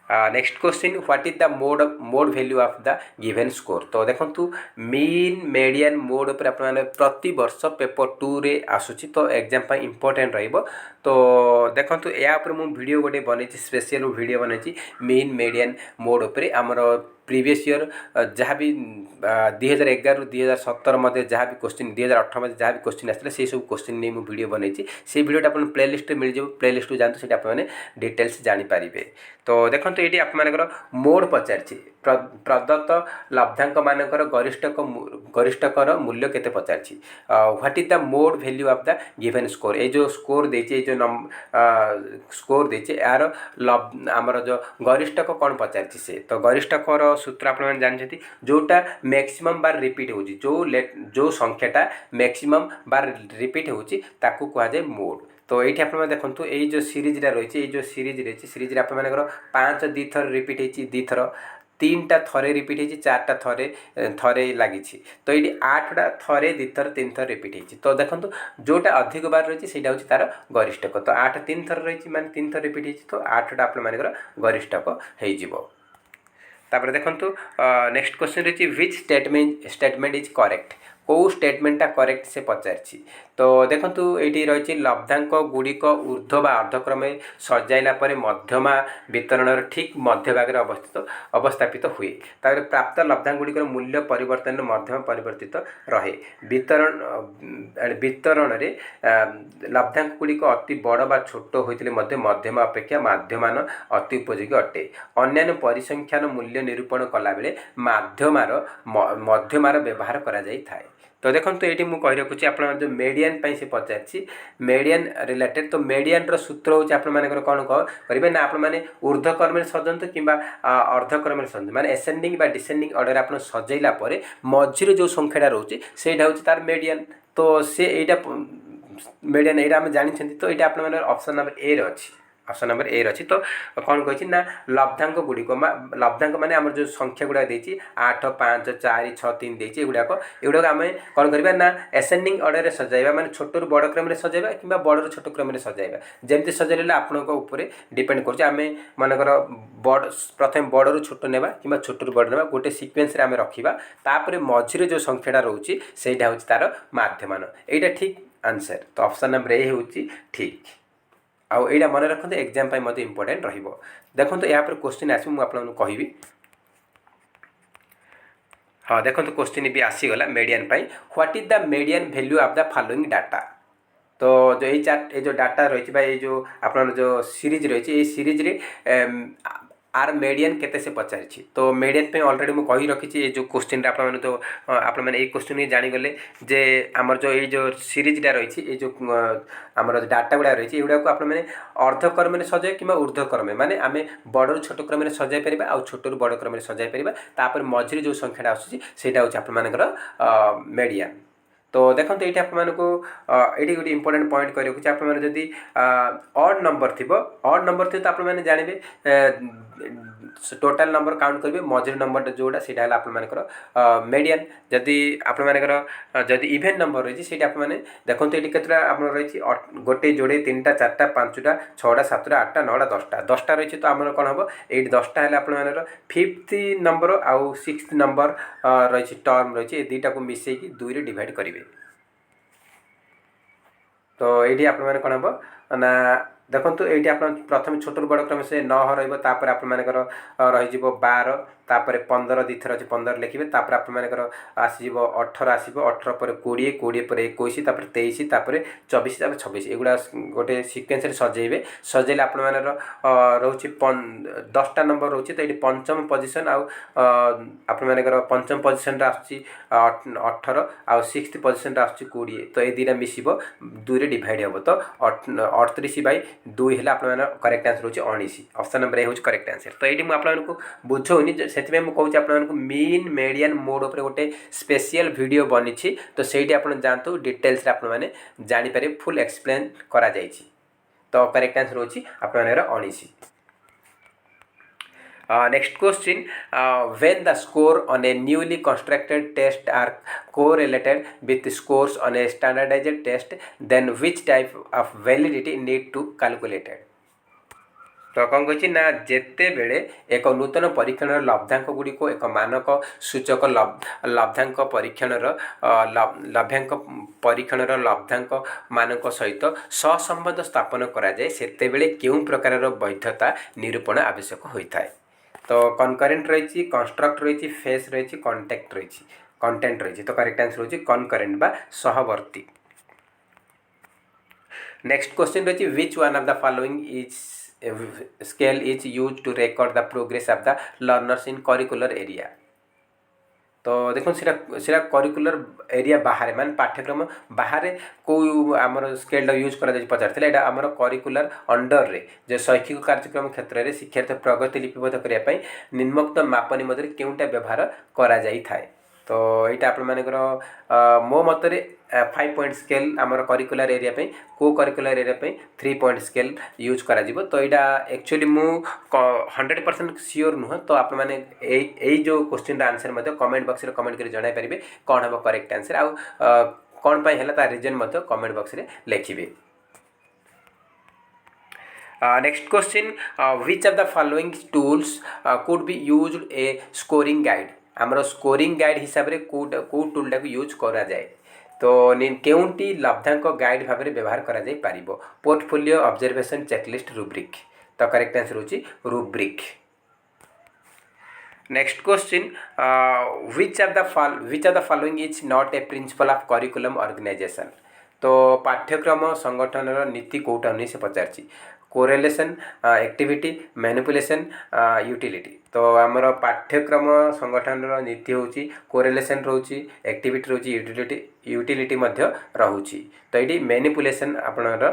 next question what is the mode value of the given score तो देखो मीन मीडियन मोड पर प्रति वर्ष paper 2 रे आसूची तो exam important रहिबो तो देखो या वीडियो गोटे बन स्पेशल वीडियो बनई मीन मीडियन मोड पर आमर प्रीवियस ईयर जहाँ भी 2011 ରୁ 2017 मध्य जहाँ भी क्वेश्चन 2018 मध्य जहाँ भी क्वेश्चन आसते से सब क्वेश्चन नहीं मुझे वीडियो बनई से वीडियोटा आप प्लेलिस्ट मिल जाए प्लेलिस्ट जानते से आपने डिटेल्स जानीपारे तो देखो ये आपर मोड पचार प्रदत्त लब्धांक मानकर गरिष्ठकर मूल्य केते पचार what is the mode value of the given score ये जो स्कोर देचे जो स्कोर देचे यार आमर जो गरिष्ठक कौन पचार से तो गरिष्ठकर सूत्र आप जानते जोटा मैक्सिमम बार रिपीट हो जो संख्याटा मैक्सिमम बार रिपीट होची ताकू कहा जाए मोड तो ये आप देखो ये जो सीरीज रही जो सीरीज रही सीरीज आप 5 दी थर रिपीट होती दी थर 3टा थरे रिपीट होती 4टा थरे लगी तो ये 8टा थरे दी थर 3 थर रिपीट होती तो देखो जोटा अधिक बार रही है हूँ तार गरिष्ठक तो 8 3 थर रही माने 3 थर रिपीट होती तो 8टा आप गरिष्ठक हो देखो नेक्स्ट क्वेश्चन रही व्हिच स्टेटमेंट इज करेक्ट कौ स्टेटमेंटा करेक्ट से पचार तो देखो ये रही लब्धांक गुड़िक ऊर्ध्व बा अर्धक्रमे सजाइला मध्यमा वितरण ठीक मध्य भाग अवस्थापित हुए प्राप्त लब्धांक गुड़िक मूल्य परिवर्तन मध्यम परिवर्तित रहे वितरण में लब्धांक गुड़िक अति बड़ बा छोट होते मध्यम अपेक्षा माध्यमान अति उपयोगी अटे अन्य परिसंख्यान मूल्य निरूपण कला बेले मध्यमार व्यवहार करा जाई थाए तो देखो तो ये मुझे कही रखुच्छी आप जो मेडियन से पचार मेडियन रिलेटेड तो मेडियन सूत्र हूँ आपर कौन करेंगे ना आप ऊर्ध्वक्रम सजतु कि अर्धक्रम सजतु माने एसेंडिंग डिसेंडिंग ऑर्डर आप सजेला मझीरे जो संख्याटा रोचे से तार मेडियन तो सी यहाँ मेडियन यहाँ आम जानी तो ये आप ऑप्शन नंबर ए रे अच्छी ऑप्शन नंबर ए अच्छी तो कौन कही ना लब्धांक गुड़िक लब्धांक माने आम जो संख्या गुड़ा देती 8 5 4 6 3 देती एगुड़ाक आम कौन करवा ना एसेंडिंग ऑर्डर सजाइबा माने छोटू बड़ क्रम में सजाइबा कि बड़ छोट क्रम में सजाइबा जमती सजाइले आपंकर डिपेंड कर मनकर बड़ प्रथम बड़ू छोट नेबा कि छोटू बड़ नेबा गोटे सिक्वेन्स आम रखा तापर मझीरे जो संख्याटा रोचे सहीटा हूँ तार माध्यमान यहाँ ठीक आंसर तो ऑप्शन नंबर ए हूँ ठीक आउ यहाँ मन रखते एग्जाम मत इम्पोर्टेंट देखो तो यहाँ पर क्वेश्चन आस कहि हाँ देखो तो क्वेश्चन भी आसीगला median what is the median value of the following data तो जो ये चार्ट ये जो डाटा रही है जो आप जो सीरीज रही है सीरीज रे आर मेडियन केते से पचारि तो मेडियन पे ऑलरेडी मुझे कही रखी ये जो क्वेश्चन आप तो आप क्वेश्चन ही जानीगले जे आमर जो ये जो सीरीजटा रही ये जो आमर डाटा गुड़ा रही है आप अर्धक्रम में सजाए कि ऊर्ध्वक्रम माने आम बड़ू छोट क्रम में सजाई पार आउ छोटू बड़ क्रम में सजाई पार मझीरे जो संख्याटा आसूसी हूँ आप मेडियन तो देखो तो ये आपको ये गोटे इंपोर्टेंट पॉइंट कर रखुच्छे आपदी ऑड नंबर थी ऑड नंबर थी तो आप जानवे टोटाल नंबर काउंट करेंगे मझीर नंबर जोड़ा से आप मेडियन जदि आपदी इभेन नंबर रही है आप देखो ये केतटा रही गोटे जोड़े 3टा 4टा 5टा 6टा 7टा 8टा 9टा 10टा 10टा रही तो आम कौन हम ये 10टा है आप फिफ्थ नंबर आउ सिक्स्थ नंबर रही टर्म रही है दुईटा को मिसेक 2 रे डिवाइड करेंगे तो ये आप कौन हम ना देखो तो ये आप प्रथम छोट बड़ क्रम से 9 रही आपर रही 12 तापर 15 दी थर अच्छे 15 लिखे तापर आपर आसब 18 आसब 18 पर 20 20 पर 21 तापर 23 तापर 24 तापर 26 एगुड़ा गोटे सिक्वेन्स सजेबे सजेले आपर रोचे 10टा नंबर रोचे तो ये पंचम पोजिशन आपर पंचम पोजिशन आसूँ 18 आउ सिक्स्थ पोजिशन आसूँ 20 तो ये दुईटा मिसिब 2 रे डिवाइड हम तो 38/2 है आप करेक्ट आंसर हूँ 19 ऑप्शन नंबर ए हूँ करेक्ट आंसर तो ये मुझे बुझौनी से कहूँ आपको मीन मेडियन मोड उपर गोटे स्पेशल वीडियो बनी तो सही आप जातु डिटेल्स आपने जानीपर फुल एक्सप्लेन करा तो करेक्ट आंसर हूँ आप 19 next question when the score on a newly constructed test are correlated with scores on a standardized test then which type of validity need to calculated तो कौन कही ना जिते बेले एक नूतन परीक्षण लब्धांक गुड़िक एक मानक सूचक लब्धांक परीक्षण लभ्यांक परीक्षण लब्धांक मानक सहित सहसंबंध स्थापन कराए सेते बेले केउं प्रकार वैधता निरूपण आवश्यक होता है तो कनकरेंट रही कंस्ट्रक्ट रही फेस रही कंटेक्ट रही कंटेंट रही तो करेक्ट आंसर होची कनकरेंट बा सहवर्ती नेक्स्ट क्वेश्चन रही which one of the following is scale is use to record the progress of the learners in curricular area तो देखो सीटा करिकुलर एरिया बाहर मान पाठ्यक्रम बाहर को आमर स्केल यूज कर पचार यहाँ आमर करिकुलर अंडर रे जो शैक्षिक कार्यक्रम क्षेत्र में शिक्षार्थी प्रगति लिपिबद्ध करने निम्नोक्त मापनी मध्य केउटा व्यवहार करा जाई थाए तो यहाँ आप मो मतरे 5 पॉइंट स्केल आमर करिकुलर एरिया को curricular area 3 point scale use करा जिवो तो यहाँ एक्चुअली मु 100% सियोर नुह तो आप जो क्वेश्चन आंसर मत कमेंट बॉक्स रे कमेंट कर जणाई पारिबे कौन हम करेक्ट आंसर आउ कौन पाई हला ता रीजन मत कमेंट बॉक्स रे लिखिबे next question which of the following tools could be used a scoring guide आमर स्कोरिंग गाइड हिसाब से कौ टूलटा को यूज करा जाए तो केउंटी लब्धांक गाइड भाव में व्यवहार करा जाई पारिबो पोर्टफोलियो ऑब्जर्वेशन चेकलिस्ट रूब्रिक तो करेक्ट आंसर होची rubric next question which of the following is not a principle of curriculum organisation तो पाठ्यक्रम संगठन नीति कोटा नहीं से पचार कोरिलेशन एक्टिविटी मैनिपुलेशन यूटिलिटी तो आमर पाठ्यक्रम संगठन नीति हूँ कोरिलेसन रोचे एक्टिविटी रोचे यूटिलिटी रोचे तो ये मैनिपुलेशन आपणर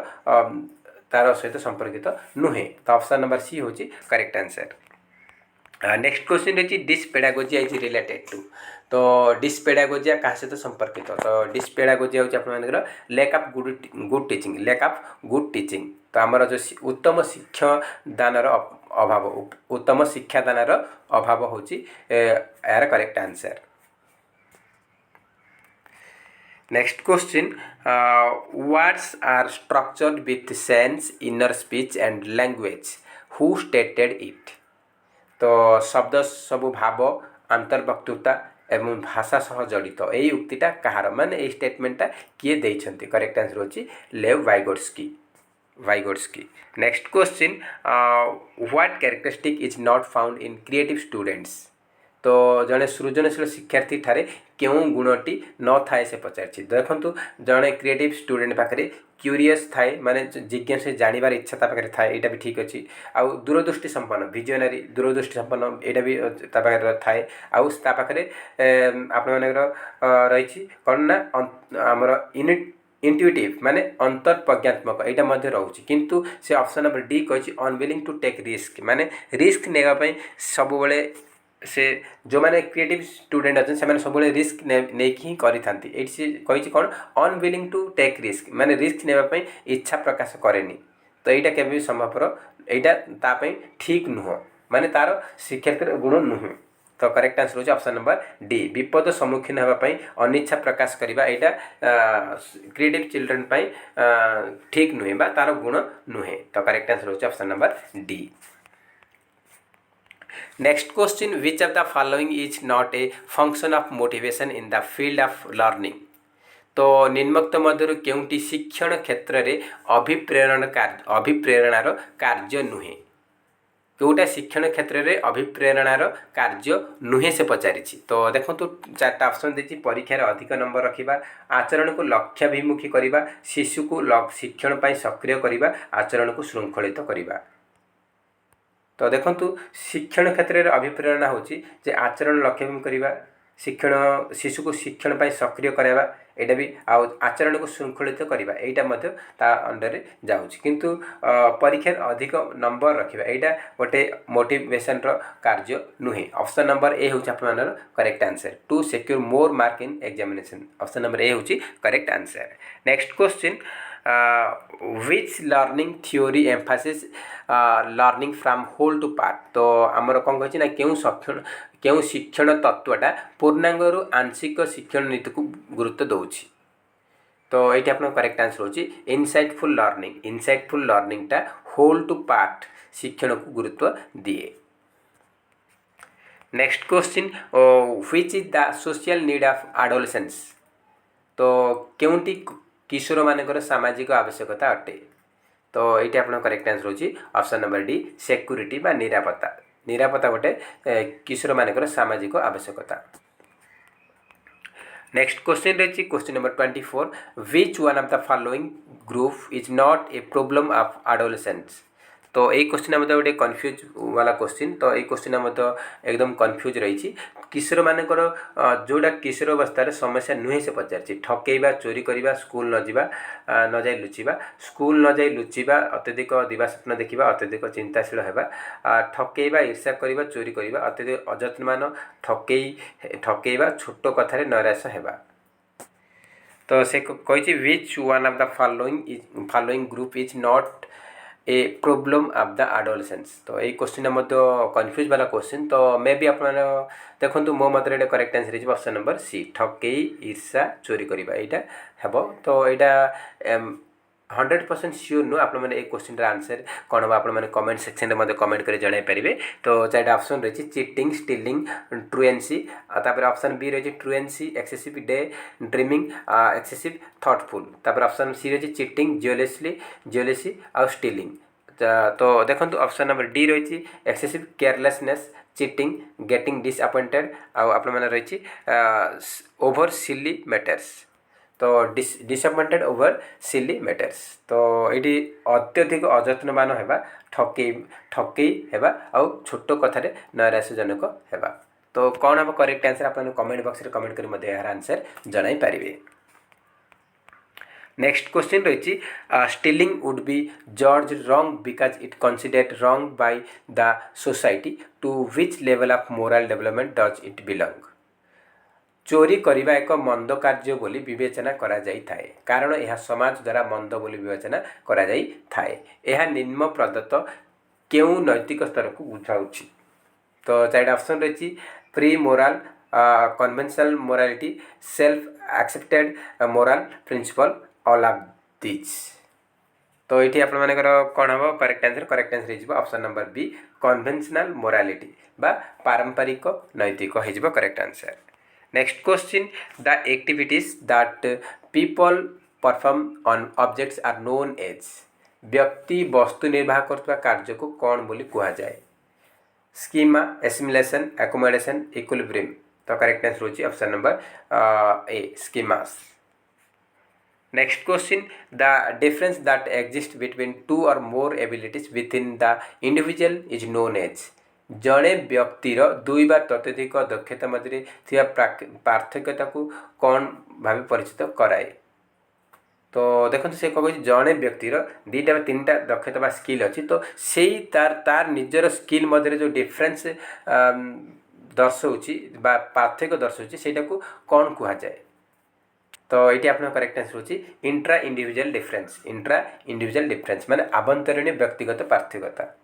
तार सहित संपर्कित नुहे तो ऑप्शन नंबर सी हूँ करेक्ट आंसर। नेक्स्ट क्वेश्चन रही डिसपेडागोजिया इज रिलेटेड टू तो डिसपेडागोजिया क्या सहित संपर्कित तो डिसपेडागोजिया हूँ lack of good teaching lack of good teaching तो आमर जो उत्तम शिक्षादानर अभाव उत्तम शिक्षादानर अभाव हूँ यार correct answer. Next question words are structured with sense inner speech and language who stated it तो शब्द सबु भाव अंतर्वक्तृता एवं भाषा सह जड़ित यही उक्तिटा कहार मान ये स्टेटमेंटा किए देइछन्ति करेक्ट आंसर होची Lev Vygotsky. Next question what characteristic is not found in creative students तो जड़े सृजनशील शिक्षार्थी ठारे क्यों गुणटी न थाए से पचार देखु जड़े क्रिएटिव स्टूडेंट पाखे क्यूरीयस थाए माने जिज्ञासा जानवर इच्छा पाखे थाए यहाँ भी ठीक अच्छे आउ दूरदृष्टि संपन्न विजनरी दूरदृष्टि संपन्न यहाँ भी पाखे थाए आउे आपण रही कौन ना आमर इंट्यूटिव माने अंतर्प्रज्ञात्मक यहाँ रोचे किंतु से ऑप्शन नंबर डी कही अनविलिंग टू टेक रिस्क माने रिस्क नेगापाई सबुबले से जो मैंने क्रिएटिव स्टूडेंट अच्छे से सब रिस्क नहीं ही कही कौन अनविलिंग टू टेक रिस्क माने रिस्क नेबाई इच्छा प्रकाश करेनि तो यहाँ केवे भी संभवपर यहाँ ठीक नुह माने तार शिक्षार्थी गुण नुह तो करेक्ट आंसर होची ऑप्शन नंबर डी विपद सम्मुखीन होगापाई अनिच्छा प्रकाश करवा यहाँ क्रिएटिव चिल्ड्रन ठीक नुहे बा तार गुण नुहे तो करेक्ट आंसर होची option number D. Next question which of the following is not a function of motivation in the field of learning तो निम्नोक्त मध्य केउंटी शिक्षण क्षेत्र में अभिप्रेरणार कार्य नुहे कौटा शिक्षण क्षेत्र में अभिप्रेरणार कार्य नुहे से पचारि तो देखो चार्टा ऑप्शन देती परीक्षार अधिक नंबर रखा आचरण को लक्ष्याभिमुखी करवा शिशु को शिक्षण पर सक्रिय करवा आचरण को श्रृंखलित करवा तो देखु शिक्षण क्षेत्र में अभिप्रेरणा होची जे आचरण लक्ष्यभिमुखी करवा शिक्षण शिशु को शिक्षण पर सक्रिय करावा यहाँ भी आचरण को श्रृंखलित करवा यहाँ अंडर जाऊँच किंतु परीक्षार अधिक नंबर रखा यहाँ गोटे मोटिवेशन कार्य नुहे ऑप्शन नंबर ए हूँ आप correct answer to secure more mark in examination option number A हूँ correct answer. Next question which learning theory emphasis learning from whole to part तो आमर कौन कही ना क्यों शिक्षण तत्वटा पूर्णांग आंशिक शिक्षण नीति को गुरुत्व दौची तो ये आप करेक्ट आंसर होची इनसाइटफुल लर्निंगटा होल टू पार्ट शिक्षण को गुरुत्व दिए। Next question which is the social need of adolescence तो केउंटी किशोर मानकर सामाजिक आवश्यकता अटे तो ये आप करेक्ट आंसर होची ऑप्शन नंबर डी सिक्यूरिटी बा निरापत्ता गोटे किशोर मानकर सामाजिक आवश्यकता। नेक्स्ट क्वेश्चन रही question number 24 which one of the following group is not a problem of adolescence तो ये क्वेश्चन मत गोटे कन्फ्यूज वाला क्वेश्चन तो ये क्वेश्चन मत एकदम कन्फ्यूज रही किशोर मानकर जोड़ा किशोर अवस्था समस्या नुहे से पचार ठकेबा चोरी करवा स्कूल न जाए लुचिबा स्कूल न जाए लुचिबा अत्यधिक दिवा स्वप्न देखा अत्यधिक चिंताशील होगा ठकेबा ईर्षा करवा चोरी करवा अत्यधिक अजत्नमान ठकेबा छोट कथार नैराश्य होगा तो से कही विच one of the following group is not a problem of the adolescence तो ये क्वेश्चन कन्फ्यूज वाला क्वेश्चन तो मे भी आप देखो मो मत करेक्ट आंसर है ऑप्शन नंबर सी ठकई ईर्षा चोरी करवा यहाँ हम तो यहाँ 100% सियोर नु आप क्वेश्चन आंसर कौन हम आप कमेंट सेक्शन में कमेंट कर जन पारे तो चार्टा ऑप्शन रही चीटिंग स्टिलिंग ट्रुएंसी तापर ऑप्शन बी रही truancy excessive day dreaming excessive thoughtful तापर ऑप्शन सी रही चीटिंग जियोलेसी आ स्टिलिंग तो देखो ऑप्शन नंबर डी रही excessive carelessness cheating getting disappointed आप रही ओवर सिली मैटर्स तो डिसअपॉइंटेड ओवर सिली मैटर्स तो ये अत्यधिक अजत्नवान होगा ठकई हेबा आउ छोट कथार नैराश्यजनक हेबा। तो कौन हम करेक्ट आंसर आप कमेंट बॉक्स में कमेंट कर यार आंसर जन पारे। नेक्स्ट क्वेश्चन रही स्टीलिंग वुड बी जज wrong because it considered wrong by the society to which level of moral development does it belong. चोरी करने एक मंद कार्य बोली विवेचना करा जाई थाए कारण यह समाज द्वारा मंद बोली विवेचना करा जाई थाए। यह निम्न प्रदत्त क्यों नैतिक स्तर को बुझाऊँच। तो चारिटा ऑप्शन रही pre moral conventional morality self accepted moral principle all of this. तो ये आप कौन हम करेक्ट आंसर हो option number B conventional morality बा पारंपरिक नैतिक हो correct answer. Next question the activities that people perform on objects are known as. व्यक्ति वस्तु निर्वाह करता कार्य को कौन बोली कहा जाए। Schema assimilation accommodation equilibrium. तो करेक्ट आंसर होची option number A schemas. Next question the difference that exist between two और more abilities within the individual is known as. जड़े व्यक्तिर दुई बा तत्यधिक दक्षता मध्य पार्थक्यता को कौन भाव परिचित कराए। तो देखो से कह जड़े व्यक्तिर दीटा तीन टा दक्षता स्किल अच्छी तो से तार निजर स्किल मध्य जो डिफरेन्स दर्शाऊँच पार्थक्य दर्शाऊँच से कौन कह जाए। तो ये आप करेक्ट आंसर होची इंट्रा इंडिविजुअल डिफरेन्स माने आभंतरीण व्यक्तिगत पार्थक्यता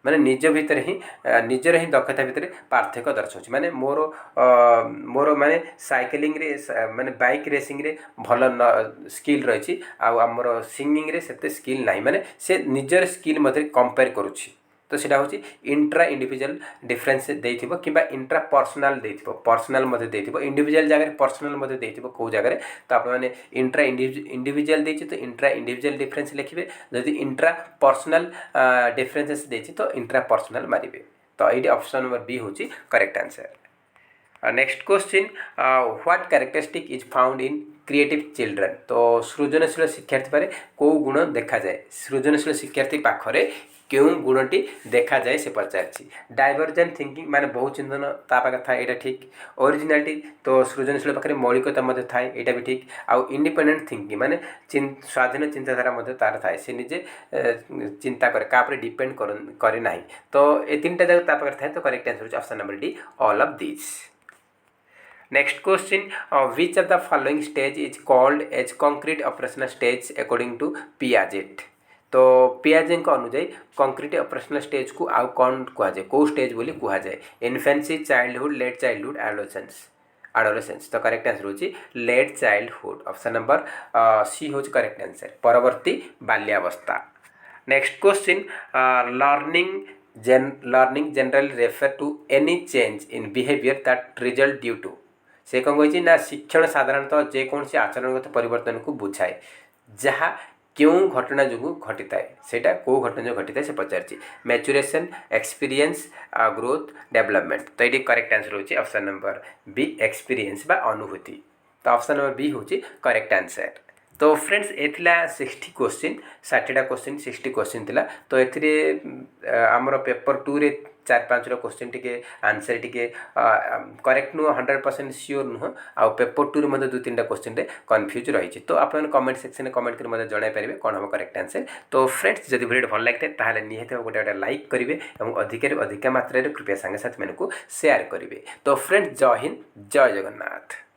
माने निज भीतर ही निजर ही दक्षता भितर पार्थक्य दर्शाऊँ माने मोर माने साइकिलिंग रे माने बाइक रेसिंग रे भल स्किल रही आमर सिंगिंग रे सेते स्किल नाही माने से निजर स्किल मध्य कंपेयर करुछि। तो सेटा होची इंट्रा इंडिविजुअल डिफरेंस देइथिबो किबा इंट्रा पर्सनल देइथिबो पर्सनल मध्ये देइथिबो इंडिविजुअल जगह पर्सनल मध्ये देइथिबो को जगह तो आप माने इंट्रा इंडिविजुअल देछि तो इंट्रा इंडिविजुअल डिफरेंस लिखिबे जदि इंट्रा पर्सनल डिफरेंसेस देछि तो इंट्रा पर्सनल मारिबे। तो ये ऑप्शन नंबर बी होची correct answer. Next question what characteristic is found in creative children. तो सृजनशील शिक्षार्थी पारे को गुण देखा जाए सृजनशील शिक्षार्थी पाखरे क्यों गुणटी देखा जाए से पचार। डाइवर्जेंट थिंकिंग माने बहु चिंतन तापा था यहाँ ठीक। ओरिजिनालिटी तो सृजनशील पाखे मौलिकता मध्य थाए यहाँ भी ठीक। आउ इंडिपेंडेंट थिंकिंग माने स्वाधीन चिंताधारा मध्य तार थाए से निजे चिंता करे कापर डिपेंड करे ना। तो ये तीन टा जगह तापा थाए तो correct answer option number D all of this. Next question which of the following stage is called as concrete operational stage according to Piaget. तो पियाजे अनुजाई कंक्रीट ऑपरेशनल स्टेज को आउ कौन कहुए कौ स्टेज बोली कहुए infancy childhood late childhood adolescence. तो करेक्ट आंसर होची late childhood option number C हो करेक्ट आंसर परवर्ती बाल्यावस्था। Next question learning generally refer to any change in behaviour that result due to. से कौन कही ना शिक्षण साधारणतः जेकोसी आचरणगत परिवर्तन को बुझाए जहाँ क्यों घटना जो घटी थाए सेटा को घटना जो घटी थाए से पचार मैच्यूरेशन एक्सपीरियंस ग्रोथ डेवलपमेंट। तो ये करेक्ट आंसर होची ऑप्शन नंबर बी एक्सपीरियंस बा अनुभूति। तो ऑप्शन नंबर बी होची करेक्ट आंसर। तो फ्रेंड्स ये 60 क्वेश्चन 60टा क्वेश्चन 60 क्वेश्चन थिला। तो एथिरे आमर पेपर 2 रे 4-5 क्वेश्चन टिके आंसर टिके करेक्ट नुह 100% श्योर नुह आउ पेपर 2 रे मध्य 2-3टा क्वेश्चन रे कन्फ्यूज रही। तो आप कमेंट सेक्शन में कमेंट कर मध्य जणाई पारे कौन हम करेक्ट आंसर। तो फ्रेंड्स जब वीडियो भल लगे ताहले निहाती गोटे लाइक करेंगे और अधिक मात्रा कृपया सांगे साथी मानक शेयर करेंगे। तो फ्रेंड्स जय हिंद जय जगन्नाथ।